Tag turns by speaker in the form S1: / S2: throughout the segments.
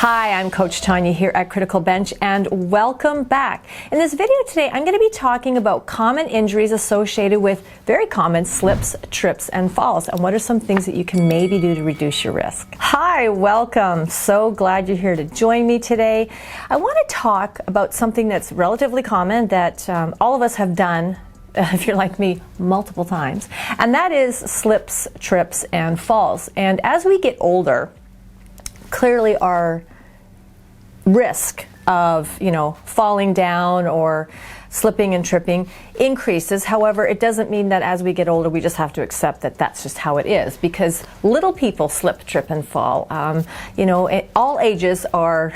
S1: Hi, I'm Coach Tonya here at Criticalbench, and welcome back. In this video today, I'm going to be talking about common injuries associated with very common slips, trips, and falls, and what are some things that you can maybe do to reduce your risk. Hi, welcome. So glad you're here to join me today. I want to talk about something that's relatively common that all of us have done, if you're like me, multiple times, and that is slips, trips, and falls. And as we get older, clearly our risk of, falling down or slipping and tripping increases. However, it doesn't mean that as we get older, we just have to accept that that's just how it is, because little people slip, trip, and fall. All ages are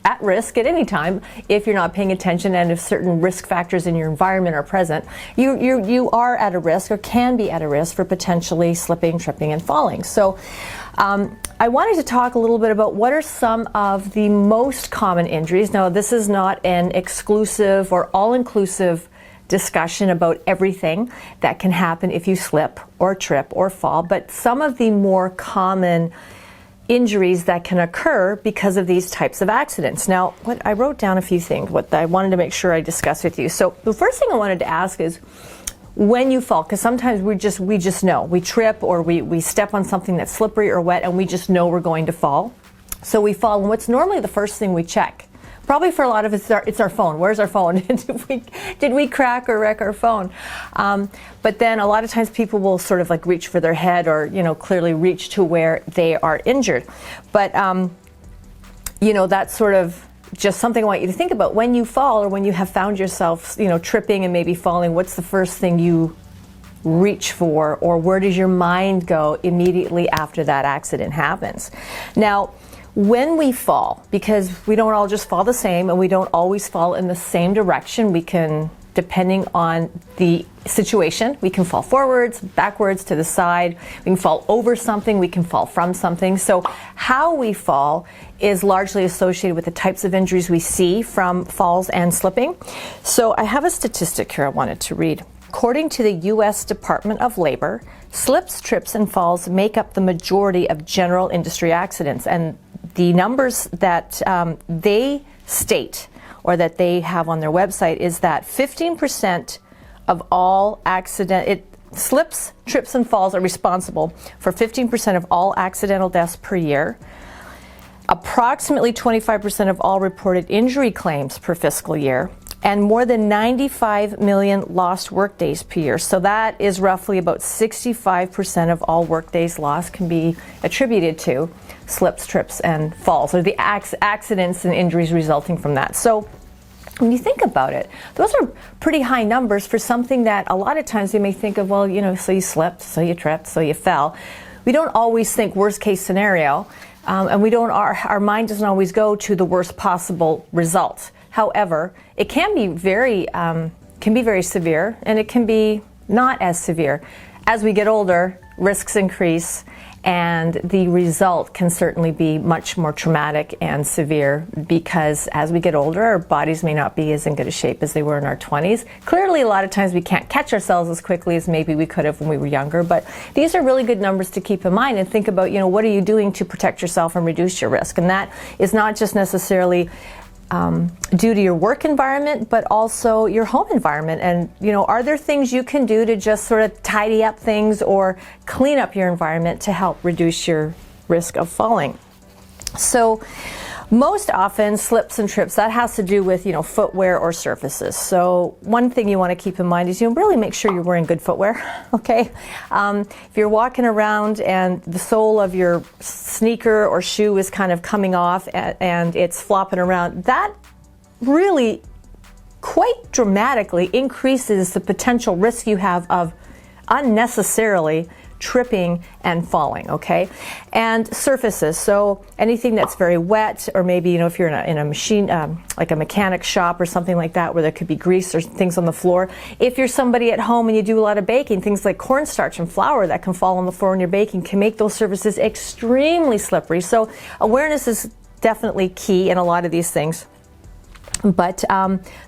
S1: at risk at any time if you're not paying attention, and if certain risk factors in your environment are present, you are at a risk or can be at a risk for potentially slipping, tripping, and falling. So I wanted to talk a little bit about what are some of the most common injuries. Now, this is not an exclusive or all-inclusive discussion about everything that can happen if you slip or trip or fall, but some of the more common injuries that can occur because of these types of accidents. Now, I wrote down a few things, what I wanted to make sure I discuss with you. So the first thing I wanted to ask is, when you fall, because sometimes we just know, we trip or we step on something that's slippery or wet and we just know we're going to fall. So we fall, and what's normally the first thing we check? Probably for a lot of us, it's our phone. Where's our phone? Did we crack or wreck our phone? But then a lot of times people will sort of like reach for their head or, clearly reach to where they are injured. But, that's sort of just something I want you to think about. When you fall, or when you have found yourself, tripping and maybe falling, what's the first thing you reach for, or where does your mind go immediately after that accident happens? Now, when we fall, because we don't all just fall the same, and we don't always fall in the same direction, we can, depending on the situation, we can fall forwards, backwards, to the side, we can fall over something, we can fall from something. So how we fall is largely associated with the types of injuries we see from falls and slipping. So I have a statistic here I wanted to read. According to the U.S. Department of Labor, slips, trips, and falls make up the majority of general industry accidents. And the numbers that they state, or that they have on their website, is that 15% of all slips, trips, and falls are responsible for 15% of all accidental deaths per year, approximately 25% of all reported injury claims per fiscal year, and more than 95 million lost workdays per year. So that is roughly about 65% of all workdays lost can be attributed to slips, trips, and falls, or the accidents and injuries resulting from that. So when you think about it, those are pretty high numbers for something that a lot of times you may think of, well, so you slipped, so you tripped, so you fell. We don't always think worst case scenario, and our mind doesn't always go to the worst possible result. However, it can be very severe, and it can be not as severe. As we get older, risks increase, and the result can certainly be much more traumatic and severe, because as we get older, our bodies may not be as in good a shape as they were in our 20s. Clearly, a lot of times we can't catch ourselves as quickly as maybe we could have when we were younger, but these are really good numbers to keep in mind and think about, what are you doing to protect yourself and reduce your risk? And that is not just necessarily due to your work environment, but also your home environment. And, are there things you can do to just sort of tidy up things or clean up your environment to help reduce your risk of falling? So most often slips and trips, that has to do with, footwear or surfaces. So one thing you want to keep in mind is really make sure you're wearing good footwear, okay? If you're walking around and the sole of your sneaker or shoe is kind of coming off and it's flopping around, that really quite dramatically increases the potential risk you have of unnecessarily tripping and falling, okay? And surfaces, so anything that's very wet, or maybe, if you're in a machine, like a mechanic shop or something like that, where there could be grease or things on the floor. If you're somebody at home and you do a lot of baking, things like cornstarch and flour that can fall on the floor when you're baking can make those surfaces extremely slippery. So awareness is definitely key in a lot of these things. But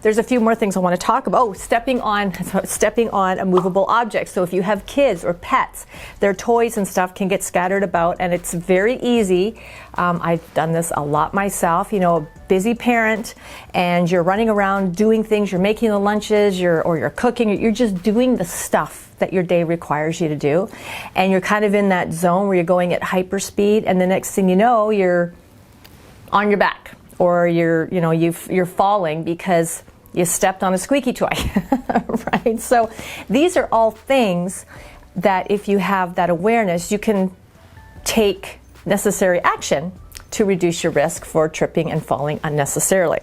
S1: there's a few more things I want to talk about. Oh, stepping on a movable object. So if you have kids or pets, their toys and stuff can get scattered about, and it's very easy. I've done this a lot myself. You know, a busy parent, and you're running around doing things. You're making the lunches, or you're cooking. You're just doing the stuff that your day requires you to do, and you're kind of in that zone where you're going at hyper speed, and the next thing you know, you're on your back. Or you're falling because you stepped on a squeaky toy, right? So these are all things that if you have that awareness, you can take necessary action to reduce your risk for tripping and falling unnecessarily.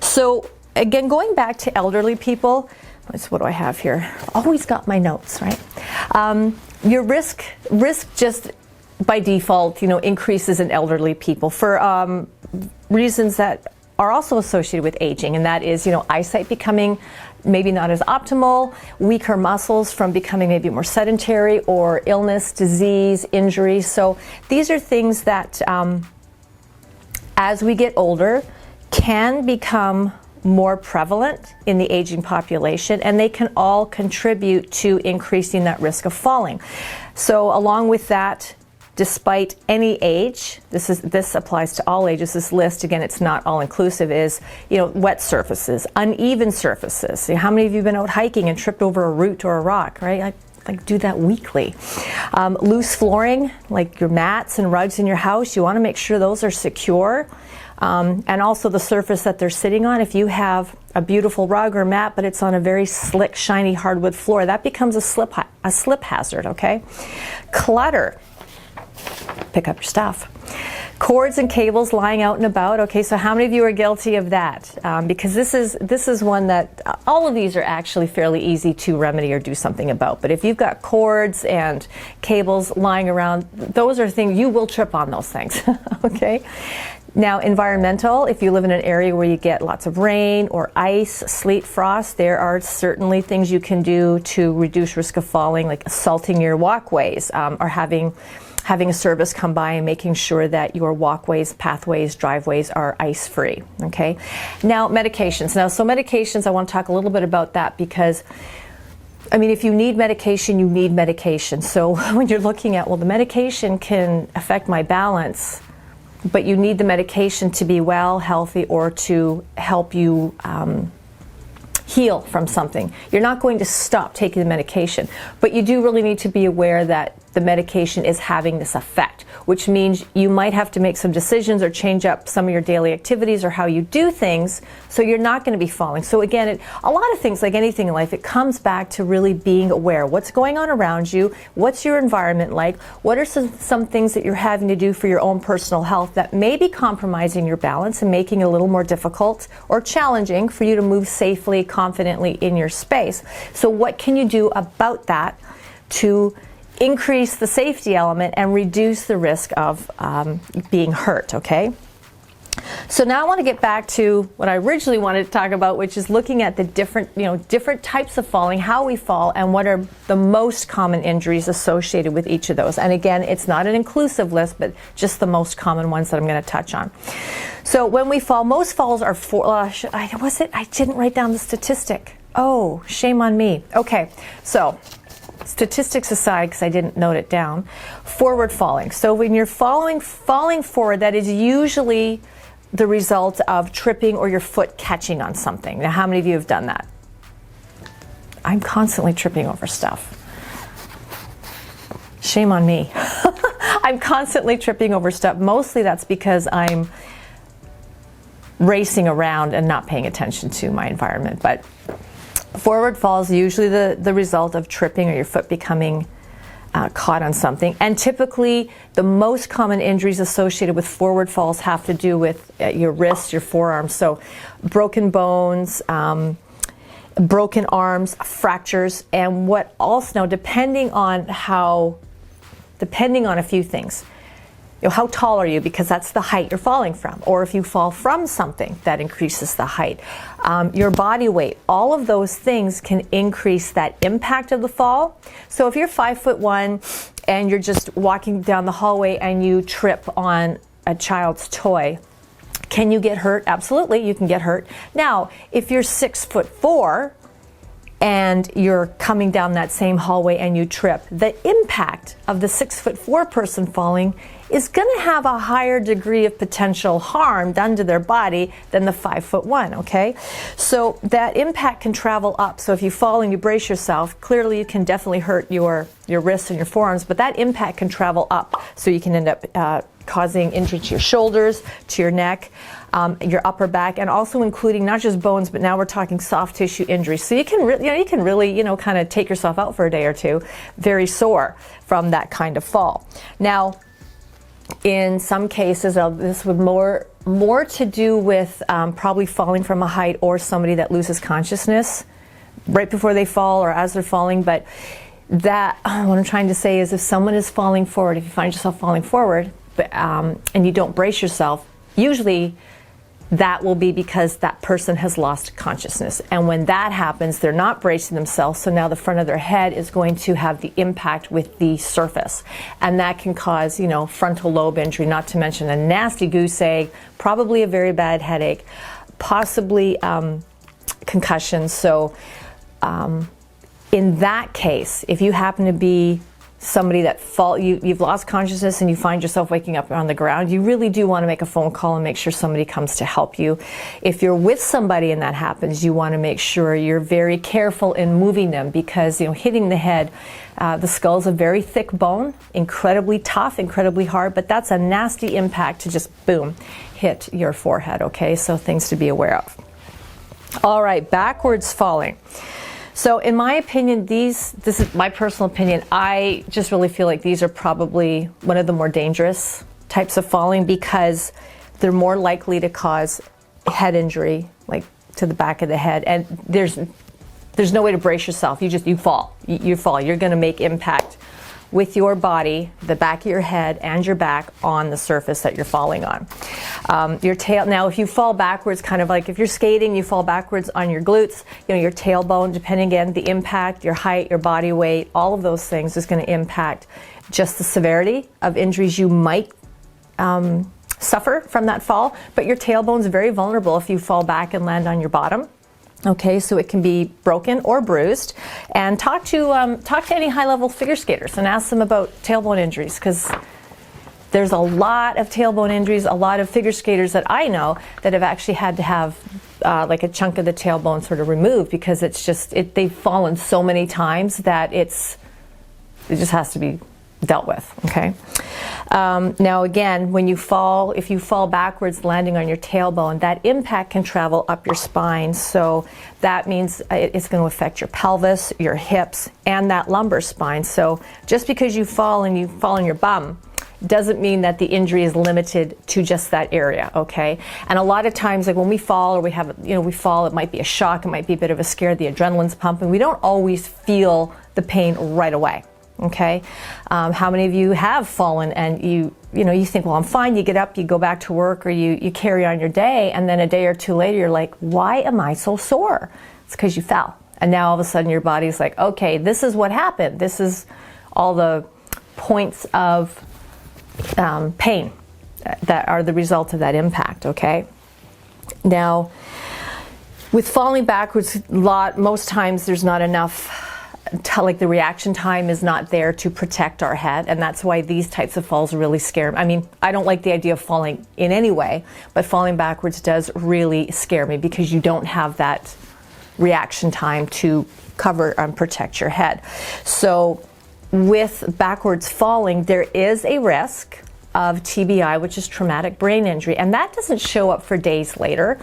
S1: So again, going back to elderly people, what do I have here? Always got my notes, right? Your risk just by default, increases in elderly people for reasons that are also associated with aging, and that is, eyesight becoming maybe not as optimal, weaker muscles from becoming maybe more sedentary, or illness, disease, injury. So these are things that, as we get older, can become more prevalent in the aging population, and they can all contribute to increasing that risk of falling. So along with that, despite any age, this applies to all ages. This list, again, it's not all inclusive, is wet surfaces, uneven surfaces. How many of you have been out hiking and tripped over a root or a rock, right? I do that weekly. Loose flooring, like your mats and rugs in your house, you want to make sure those are secure. And also the surface that they're sitting on. If you have a beautiful rug or mat, but it's on a very slick, shiny hardwood floor, that becomes a slip hazard, okay? Clutter. Pick up your stuff. Cords and cables lying out and about. Okay, so how many of you are guilty of that? Because this is one that all of these are actually fairly easy to remedy or do something about. But if you've got cords and cables lying around, those are things you will trip on those things. Okay. Now, environmental, if you live in an area where you get lots of rain or ice, sleet, frost, there are certainly things you can do to reduce risk of falling, like salting your walkways, or having a service come by and making sure that your walkways, pathways, driveways are ice-free, okay? Now, medications. So medications, I want to talk a little bit about that because, if you need medication, you need medication. So when you're looking at, well, the medication can affect my balance, but you need the medication to be well, healthy, or to help you heal from something. You're not going to stop taking the medication, but you do really need to be aware that the medication is having this effect, which means you might have to make some decisions or change up some of your daily activities or how you do things so you're not going to be falling. So again, a lot of things, like anything in life, it comes back to really being aware. What's going on around you? What's your environment like? What are some things that you're having to do for your own personal health that may be compromising your balance and making it a little more difficult or challenging for you to move safely, confidently in your space? So what can you do about that to increase the safety element and reduce the risk of being hurt, okay? So now I want to get back to what I originally wanted to talk about, which is looking at the different types of falling, how we fall, and what are the most common injuries associated with each of those. And again, it's not an inclusive list, but just the most common ones that I'm going to touch on. So when we fall, most falls are I didn't write down the statistic. Oh, shame on me. Okay, so statistics aside, because I didn't note it down, forward falling. So when you're falling forward, that is usually the result of tripping or your foot catching on something. Now, how many of you have done that? I'm constantly tripping over stuff. Shame on me. I'm constantly tripping over stuff. Mostly that's because I'm racing around and not paying attention to my environment. But forward falls usually the result of tripping or your foot becoming caught on something. And typically, the most common injuries associated with forward falls have to do with your wrists, your forearms. So broken bones, broken arms, fractures, and what also, now depending on a few things. How tall are you? Because that's the height you're falling from. Or if you fall from something, that increases the height. Your body weight, all of those things can increase that impact of the fall. So if you're 5'1" and you're just walking down the hallway and you trip on a child's toy, Can you get hurt? Absolutely, you can get hurt. Now, if you're 6'4" and you're coming down that same hallway and you trip, the impact of the 6'4" person falling is going to have a higher degree of potential harm done to their body than the 5'1", okay? So that impact can travel up. So if you fall and you brace yourself, clearly you can definitely hurt your wrists and your forearms, but that impact can travel up. So you can end up causing injury to your shoulders, to your neck, your upper back, and also including not just bones, but now we're talking soft tissue injuries. So you can really kind of take yourself out for a day or two, very sore from that kind of fall. Now, in some cases, this would more to do with probably falling from a height or somebody that loses consciousness right before they fall or as they're falling. But that what I'm trying to say is, if someone is falling forward, if you find yourself falling forward, and you don't brace yourself, usually that will be because that person has lost consciousness. And when that happens, they're not bracing themselves, so now the front of their head is going to have the impact with the surface. And that can cause, frontal lobe injury, not to mention a nasty goose egg, probably a very bad headache, possibly concussion. So in that case, if you happen to be somebody that you've lost consciousness and you find yourself waking up on the ground, you really do want to make a phone call and make sure somebody comes to help you. If you're with somebody and that happens, you want to make sure you're very careful in moving them, because hitting the head, the skull is a very thick bone, incredibly tough, incredibly hard, but that's a nasty impact to just boom, hit your forehead, okay? So things to be aware of. All right, backwards falling. So in my opinion, this is my personal opinion, I just really feel like these are probably one of the more dangerous types of falling, because they're more likely to cause head injury, like to the back of the head. And there's no way to brace yourself. You fall. You fall. You're going to make impact with your body, the back of your head and your back, on the surface that you're falling on. Your tail, now if you fall backwards, kind of like if you're skating, you fall backwards on your glutes, your tailbone, depending again, the impact, your height, your body weight, all of those things is going to impact just the severity of injuries you might suffer from that fall. But your tailbone is very vulnerable if you fall back and land on your bottom. Okay, so it can be broken or bruised. And talk to any high-level figure skaters and ask them about tailbone injuries, because there's a lot of tailbone injuries, a lot of figure skaters that I know that have actually had to have like a chunk of the tailbone sort of removed, because it's just, they've fallen so many times that it just has to be dealt with, okay? Now again, when you fall, if you fall backwards landing on your tailbone, that impact can travel up your spine. So that means it's going to affect your pelvis, your hips, and that lumbar spine. So just because you fall and you fall on your bum doesn't mean that the injury is limited to just that area, okay? And a lot of times, like when we fall, or we fall, it might be a shock, it might be a bit of a scare, the adrenaline's pumping, we don't always feel the pain right away. Okay, how many of you have fallen and you think, well, I'm fine, you get up, you go back to work, or you carry on your day, and then a day or two later you're like, why am I so sore? It's because you fell. And now all of a sudden your body's like, okay, this is what happened. This is all the points of pain that are the result of that impact, okay? Now, with falling backwards, most times there's not enough, like the reaction time is not there to protect our head, and that's why these types of falls really scare me. I mean, I don't like the idea of falling in any way, but falling backwards does really scare me, because you don't have that reaction time to cover and protect your head. So with backwards falling, there is a risk of TBI, which is traumatic brain injury, and that doesn't show up for days later.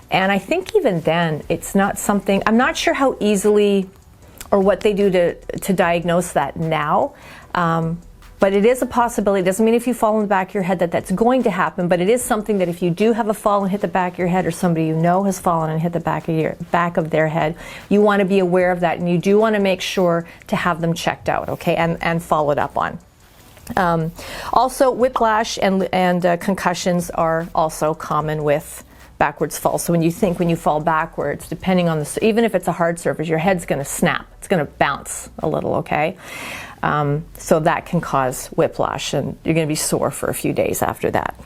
S1: And I think even then, it's not something, I'm not sure how easily or what they do to diagnose that now. But it is a possibility. It doesn't mean if you fall in the back of your head that that's going to happen, but it is something that if you do have a fall and hit the back of your head, or somebody you know has fallen and hit the back of their head, you want to be aware of that, and you do want to make sure to have them checked out, okay, and followed up on. Also, whiplash and concussions are also common with backwards fall. So when you fall backwards, depending on even if it's a hard surface, your head's going to snap. It's going to bounce a little, okay? So that can cause whiplash, and you're going to be sore for a few days after that.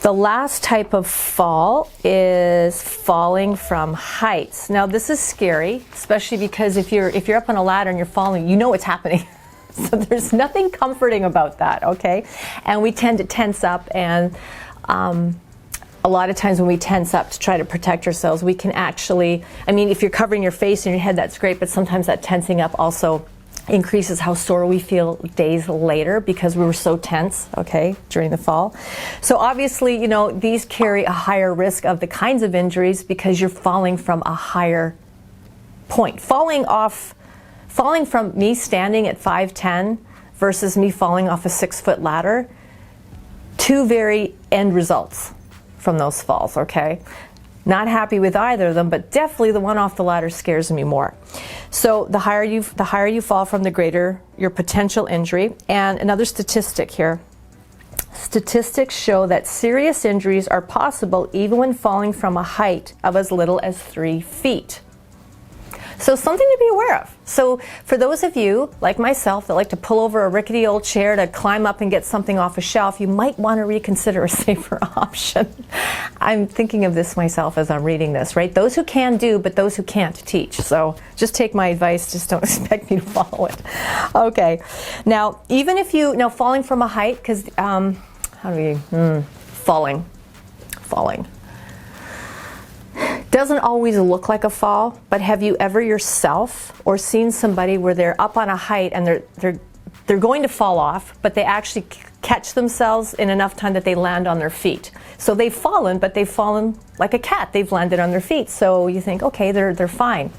S1: The last type of fall is falling from heights. Now this is scary, especially because if you're up on a ladder and you're falling, you know what's happening. So there's nothing comforting about that, okay? And we tend to tense up, and a lot of times when we tense up to try to protect ourselves, we can actually, I mean, if you're covering your face and your head, that's great, but sometimes that tensing up also increases how sore we feel days later because we were so tense, okay, during the fall. So obviously, you know, these carry a higher risk of the kinds of injuries because you're falling from a higher point. Falling from me standing at 5'10" versus me falling off a 6-foot ladder, two very end results from those falls, okay? Not happy with either of them, but definitely the one off the ladder scares me more. So the higher you fall from, the greater your potential injury. And another statistic here. Statistics show that serious injuries are possible even when falling from a height of as little as 3 feet. So something to be aware of. So for those of you, like myself, that like to pull over a rickety old chair to climb up and get something off a shelf, you might want to reconsider a safer option. I'm thinking of this myself as I'm reading this, right? Those who can do, but those who can't teach. So just take my advice, just don't expect me to follow it. Okay. Now, even if now falling from a height, because, falling. Doesn't always look like a fall, but have you ever yourself or seen somebody where they're up on a height and they're going to fall off, but they actually catch themselves in enough time that they land on their feet? So they've fallen, but they've fallen like a cat. They've landed on their feet. So you think, okay, they're fine.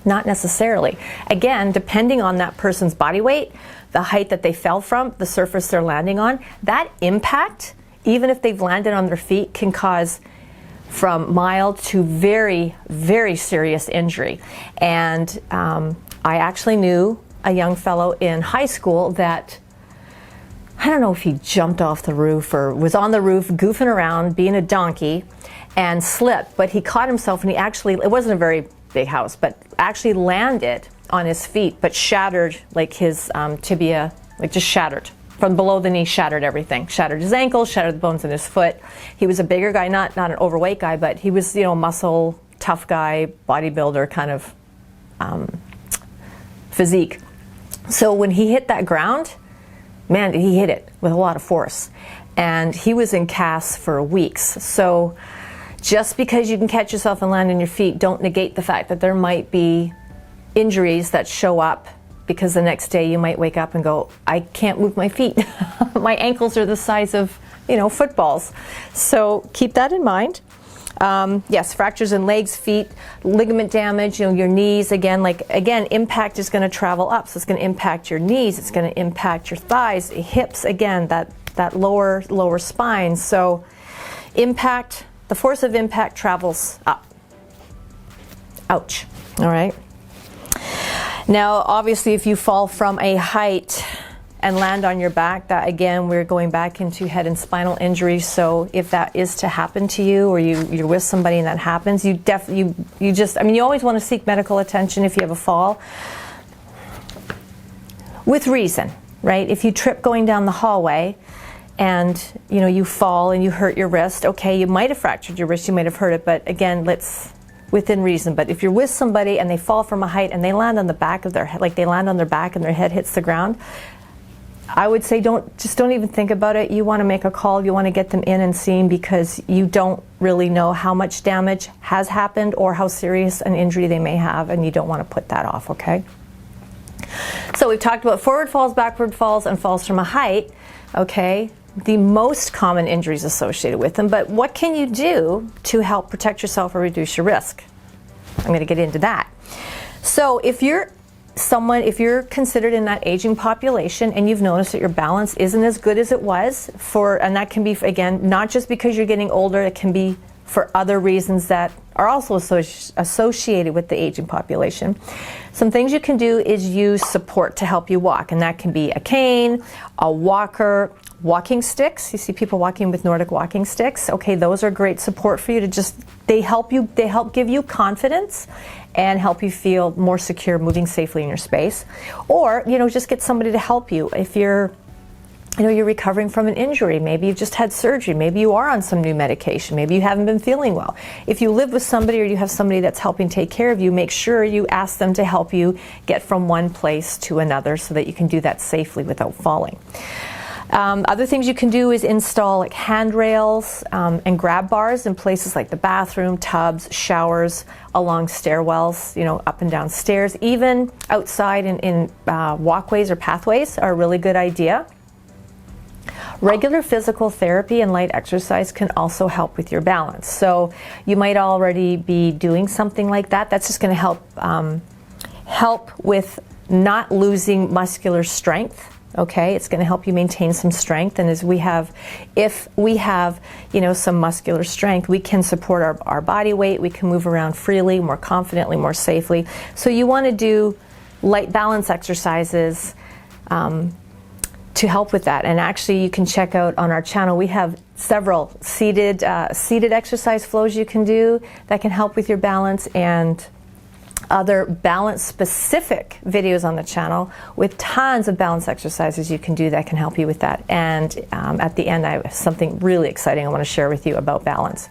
S1: Not necessarily. Again, depending on that person's body weight, the height that they fell from, the surface they're landing on, that impact, even if they've landed on their feet, can cause from mild to very, very serious injury. And I actually knew a young fellow in high school that, I don't know if he jumped off the roof or was on the roof goofing around, being a donkey, and slipped, but he caught himself and he actually, it wasn't a very big house, but actually landed on his feet, but shattered like his tibia, like just shattered. From below the knee, shattered everything. Shattered his ankles, shattered the bones in his foot. He was a bigger guy, not an overweight guy, but he was, you know, muscle, tough guy, bodybuilder kind of physique. So when he hit that ground, man, he hit it with a lot of force. And he was in casts for weeks. So just because you can catch yourself and land on your feet, don't negate the fact that there might be injuries that show up, because the next day you might wake up and go, I can't move my feet. My ankles are the size of, you know, footballs. So keep that in mind. Yes, fractures in legs, feet, ligament damage, you know, your knees, again, impact is going to travel up. So it's going to impact your knees, it's going to impact your thighs, hips, again, that lower spine. So impact, the force of impact travels up. Ouch. All right. Now, obviously, if you fall from a height and land on your back, that again, we're going back into head and spinal injuries. So if that is to happen to you, or you're with somebody and that happens, you always want to seek medical attention if you have a fall, with reason, right? If you trip going down the hallway and you fall and you hurt your wrist, okay, you might have fractured your wrist, you might have hurt it, but again, within reason. But if you're with somebody and they fall from a height and they land on the back of their head, like they land on their back and their head hits the ground, I would say don't even think about it. You want to make a call, you want to get them in and seen, because you don't really know how much damage has happened or how serious an injury they may have, and you don't want to put that off, okay? So we've talked about forward falls, backward falls, and falls from a height, okay? The most common injuries associated with them, but what can you do to help protect yourself or reduce your risk? I'm going to get into that. So if you're considered in that aging population and you've noticed that your balance isn't as good as it was, and that can be, again, not just because you're getting older, it can be for other reasons that are also associated with the aging population. Some things you can do is use support to help you walk, and that can be a cane, a walker, walking sticks. You see people walking with Nordic walking sticks. Okay, those are great support for you they help give you confidence and help you feel more secure moving safely in your space. Or, just get somebody to help you. If you're you're recovering from an injury. Maybe you've just had surgery. Maybe you are on some new medication. Maybe you haven't been feeling well. If you live with somebody or you have somebody that's helping take care of you, make sure you ask them to help you get from one place to another so that you can do that safely without falling. Other things you can do is install like handrails and grab bars in places like the bathroom, tubs, showers, along stairwells, up and down stairs. Even outside in walkways or pathways are a really good idea. Regular physical therapy and light exercise can also help with your balance. So you might already be doing something like that. That's just going to help with not losing muscular strength. Okay, it's going to help you maintain some strength, and if we have some muscular strength, we can support our body weight. We can move around freely, more confidently, more safely. So you want to do light balance exercises to help with that. And actually, you can check out on our channel. We have several seated exercise flows you can do that can help with your balance, and other balance specific videos on the channel with tons of balance exercises you can do that can help you with that. And at the end, I have something really exciting I want to share with you about balance.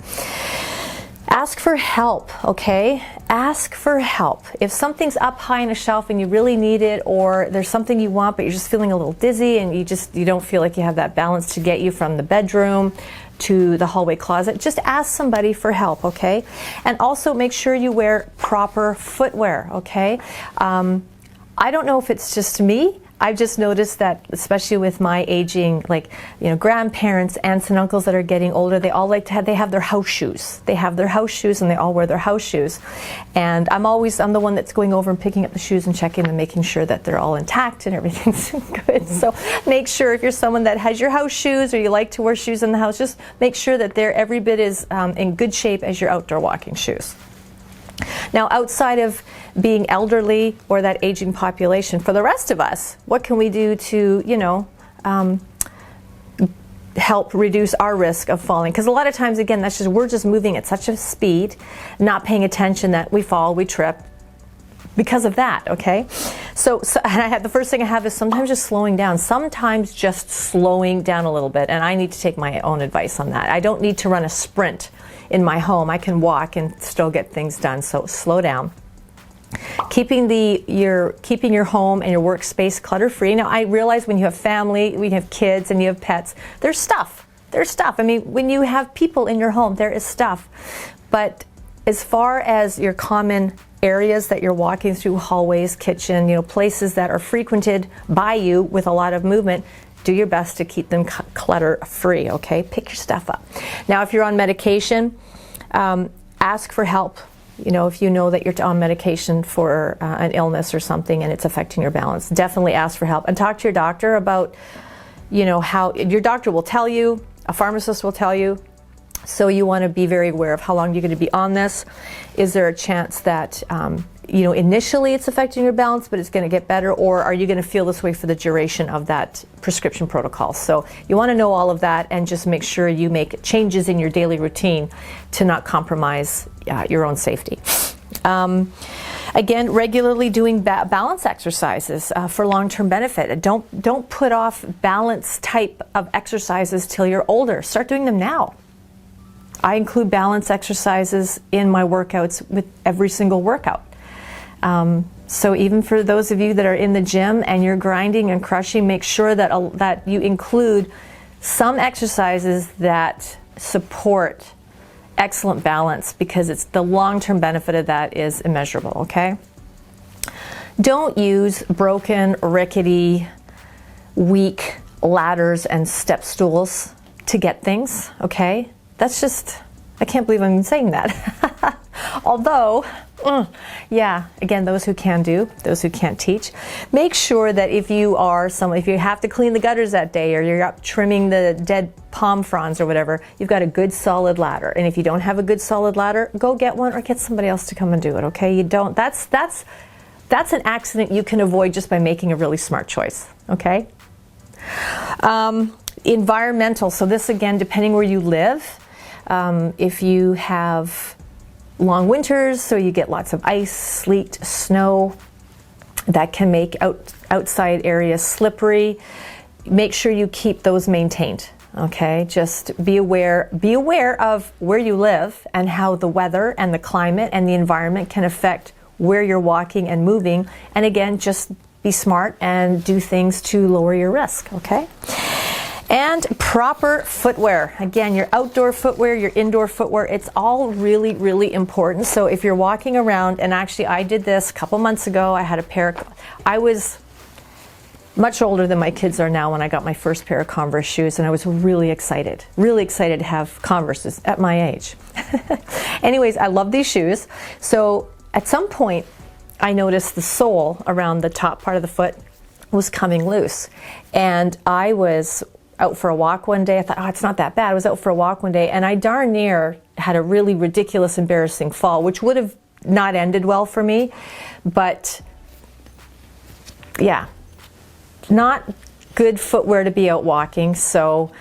S1: Ask for help, okay? Ask for help. If something's up high on a shelf and you really need it, or there's something you want but you're just feeling a little dizzy and you don't feel like you have that balance to get you from the bedroom to the hallway closet, just ask somebody for help, okay? And also make sure you wear proper footwear, okay? I don't know if it's just me. I've just noticed that, especially with my aging, grandparents, aunts and uncles that are getting older, they all they have their house shoes. They have their house shoes and they all wear their house shoes. And I'm the one that's going over and picking up the shoes and checking them, making sure that they're all intact and everything's good. So make sure, if you're someone that has your house shoes or you like to wear shoes in the house, just make sure that they're every bit as in good shape as your outdoor walking shoes. Now, outside of being elderly or that aging population, for the rest of us, what can we do to, help reduce our risk of falling? Because a lot of times, again, we're just moving at such a speed, not paying attention that we fall, we trip because of that, okay? So and the first thing I have is sometimes just slowing down. Sometimes just slowing down a little bit, and I need to take my own advice on that. I don't need to run a sprint in my home. I can walk and still get things done, so slow down. Keeping your home and your workspace clutter-free. Now, I realize when you have family, when you have kids and you have pets, there's stuff. I mean, when you have people in your home, there is stuff. But as far as your common areas that you're walking through, hallways, kitchen, places that are frequented by you with a lot of movement, do your best to keep them clutter-free, okay? Pick your stuff up. Now, if you're on medication, ask for help. If you know that you're on medication for an illness or something and it's affecting your balance, definitely ask for help. And talk to your doctor about, how your doctor will tell you, a pharmacist will tell you. So you want to be very aware of how long you're going to be on this. Is there a chance that initially it's affecting your balance, but it's going to get better, or are you going to feel this way for the duration of that prescription protocol? So you want to know all of that and just make sure you make changes in your daily routine to not compromise your own safety. Again, regularly doing balance exercises for long-term benefit. Don't put off balance type of exercises till you're older. Start doing them now. I include balance exercises in my workouts with every single workout. So even for those of you that are in the gym and you're grinding and crushing, make sure that you include some exercises that support excellent balance, because it's the long-term benefit of that is immeasurable, okay? Don't use broken, rickety, weak ladders and step stools to get things, okay? That's just, I can't believe I'm saying that. Although, again, those who can do, those who can't teach. Make sure that if you have to clean the gutters that day, or you're up trimming the dead palm fronds or whatever, you've got a good solid ladder. And if you don't have a good solid ladder, go get one or get somebody else to come and do it, okay? That's an accident you can avoid just by making a really smart choice, okay? Environmental, so this again, depending where you live, if you have long winters, so you get lots of ice, sleet, snow, that can make outside areas slippery. make sure you keep those maintained. Okay, just be aware of where you live and how the weather and the climate and the environment can affect where you're walking and moving. And again, just be smart and do things to lower your risk, okay? And proper footwear. Again, your outdoor footwear, your indoor footwear, it's all really, really important. So if you're walking around, and actually I did this a couple months ago, I had a pair, I was much older than my kids are now when I got my first pair of Converse shoes, and I was really excited to have Converses at my age. Anyways, I love these shoes. So at some point, I noticed the sole around the top part of the foot was coming loose. And I was out for a walk one day. I thought, oh, it's not that bad. I was out for a walk one day, and I darn near had a really ridiculous, embarrassing fall, which would have not ended well for me. But yeah, not good footwear to be out walking, so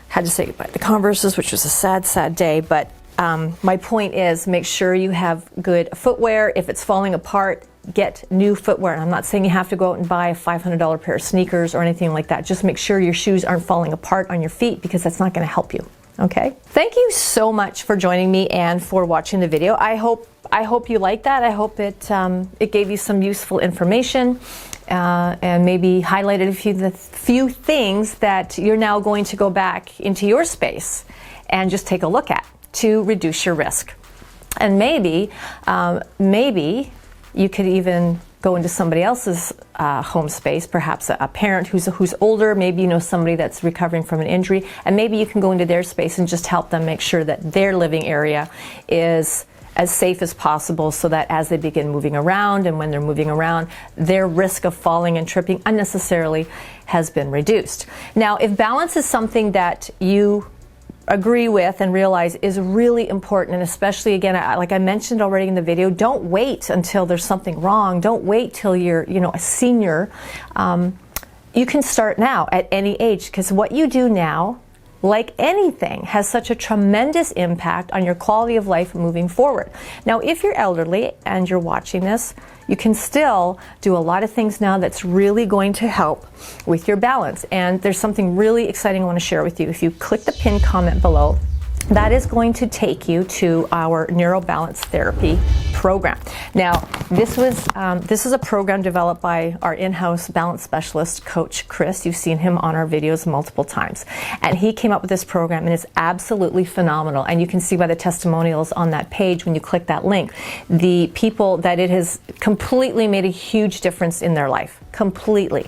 S1: had to say goodbye to the Converses, which was a sad, sad day. But my point is, make sure you have good footwear. If it's falling apart, get new footwear. And I'm not saying you have to go out and buy a $500 pair of sneakers or anything like that. Just make sure your shoes aren't falling apart on your feet, because that's not going to help you. Okay? Thank you so much for joining me and for watching the video. I hope you liked that. I hope it gave you some useful information. And maybe highlighted a few things that you're now going to go back into your space and just take a look at to reduce your risk. And maybe you could even go into somebody else's home space, perhaps a parent who's older, maybe you know somebody that's recovering from an injury, and maybe you can go into their space and just help them make sure that their living area is as safe as possible, so that as they begin moving around and when they're moving around, their risk of falling and tripping unnecessarily has been reduced. Now, if balance is something that you agree with and realize is really important, and especially, again, like I mentioned already in the video, don't wait until there's something wrong. Don't wait till you're, a senior. You can start now at any age, because what you do now, like anything, has such a tremendous impact on your quality of life moving forward. Now, if you're elderly and you're watching this, you can still do a lot of things now that's really going to help with your balance. And there's something really exciting I want to share with you. If you click the pinned comment below, that is going to take you to our neuro-balance therapy program. Now, this is a program developed by our in-house balance specialist, Coach Chris. You've seen him on our videos multiple times. And he came up with this program, and it's absolutely phenomenal. And you can see by the testimonials on that page when you click that link, the people that it has completely made a huge difference in their life. Completely.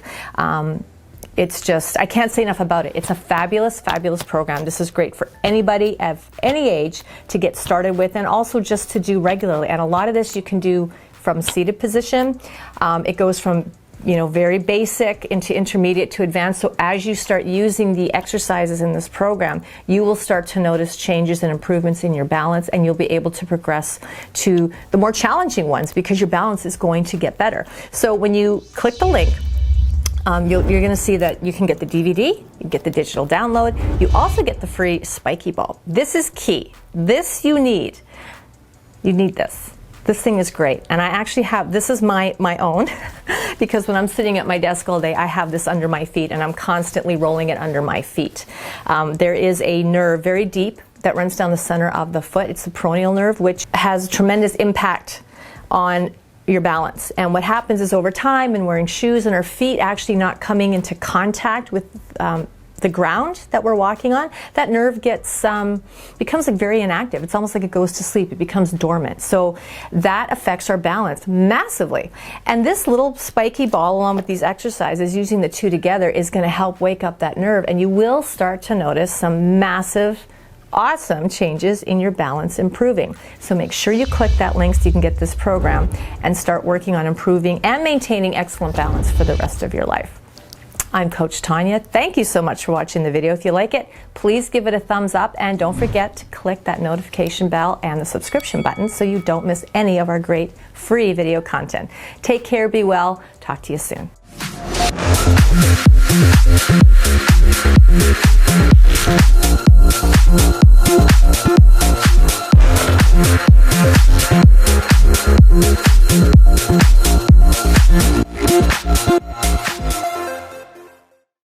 S1: It's just, I can't say enough about it. It's a fabulous, fabulous program. This is great for anybody of any age to get started with, and also just to do regularly. And a lot of this you can do from seated position. It goes from very basic into intermediate to advanced. So as you start using the exercises in this program, you will start to notice changes and improvements in your balance, and you'll be able to progress to the more challenging ones, because your balance is going to get better. So when you click the link, you're going to see that you can get the DVD, you get the digital download, you also get the free spiky ball. This is key. This you need. You need this. This thing is great. And I actually have, this is my own, because when I'm sitting at my desk all day, I have this under my feet, and I'm constantly rolling it under my feet. There is a nerve very deep that runs down the center of the foot. It's the peroneal nerve, which has tremendous impact on your balance. And what happens is, over time, and wearing shoes and our feet actually not coming into contact with the ground that we're walking on, that nerve becomes like very inactive. It's almost like it goes to sleep. It becomes dormant. So that affects our balance massively. And this little spiky ball, along with these exercises, using the two together, is going to help wake up that nerve, and you will start to notice some massive, awesome changes in your balance improving. So make sure you click that link so you can get this program and start working on improving and maintaining excellent balance for the rest of your life. I'm Coach Tonya. Thank you so much for watching the video. If you like it, please give it a thumbs up, and don't forget to click that notification bell and the subscription button so you don't miss any of our great free video content. Take care, be well, talk to you soon.